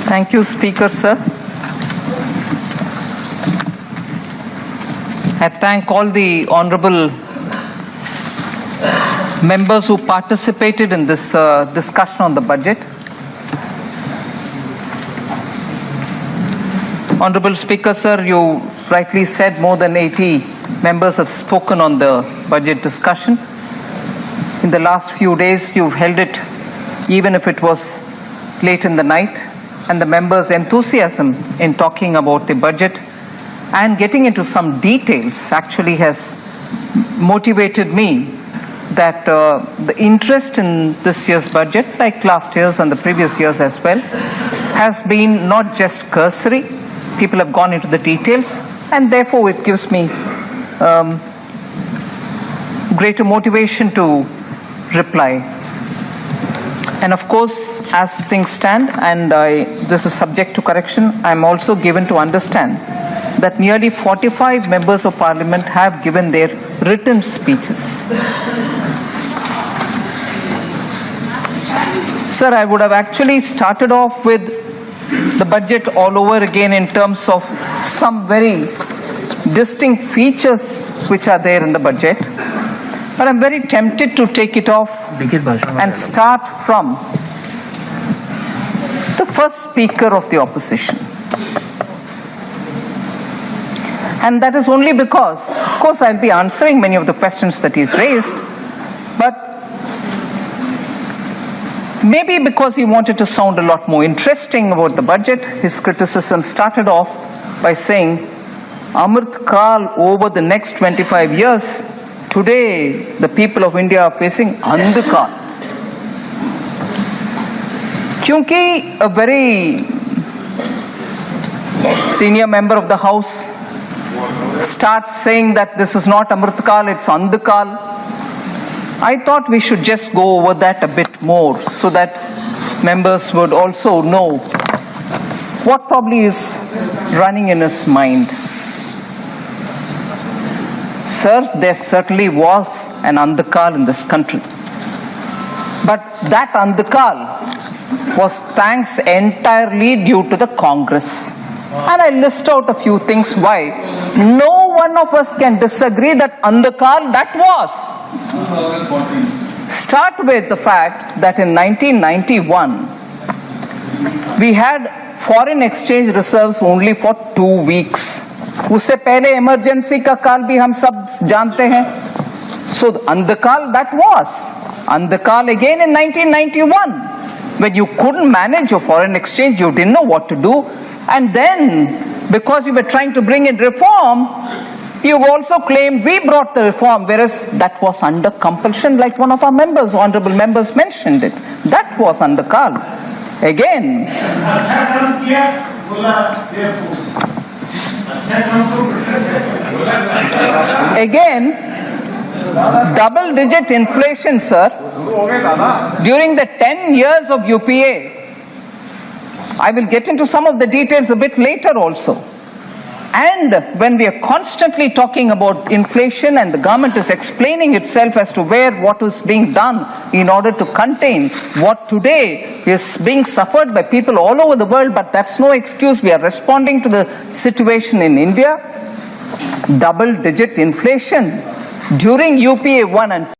Thank you, Speaker, sir. I thank all the honorable members who participated in this discussion on the budget. Honorable Speaker, sir, you rightly said more than 80 members have spoken on the budget discussion. In the last few days, you've held it, even if it was late in the night, and the members' enthusiasm in talking about the budget and getting into some details actually has motivated me that the interest in this year's budget, like last year's and the previous years as well, has been not just cursory. People have gone into the details, and therefore it gives me greater motivation to reply. And of course, as things stand, and this is subject to correction, I'm also given to understand that nearly 45 members of parliament have given their written speeches. Sir, I would have actually started off with the budget all over again in terms of some very distinct features which are there in the budget. But I'm very tempted to take it off and start from the first speaker of the opposition. And that is only because, of course, I'll be answering many of the questions that he's raised, but maybe because he wanted to sound a lot more interesting about the budget, his criticism started off by saying, Amrit Kal over the next 25 years, today, the people of India are facing Andhkal. Kyunki a very senior member of the House starts saying that this is not Amritkal, it's Andhkal, I thought we should just go over that a bit more so that members would also know what probably is running in his mind. Sir, there certainly was an Andhkal in this country. But that Andhkal was thanks entirely due to the Congress. And I list out a few things why no one of us can disagree that Andhkal that was. Start with the fact that in 1991, we had foreign exchange reserves only for 2 weeks. उससे पहले emergency का काल भी हम सब जानते हैं. So Andhkal that was. Andhkal again in 1991, when you couldn't manage your foreign exchange, you didn't know what to do, and then because you were trying to bring in reform, you also claimed we brought the reform, whereas that was under compulsion, like one of our members, honorable members, mentioned it. That was Andhkal. Again. Again, double-digit inflation, sir, during the 10 years of UPA. I will get into some of the details a bit later also. And when we are constantly talking about inflation and the government is explaining itself as to what is being done in order to contain what today is being suffered by people all over the world, but that's no excuse. We are responding to the situation in India. Double-digit inflation during UPA 1 and 2.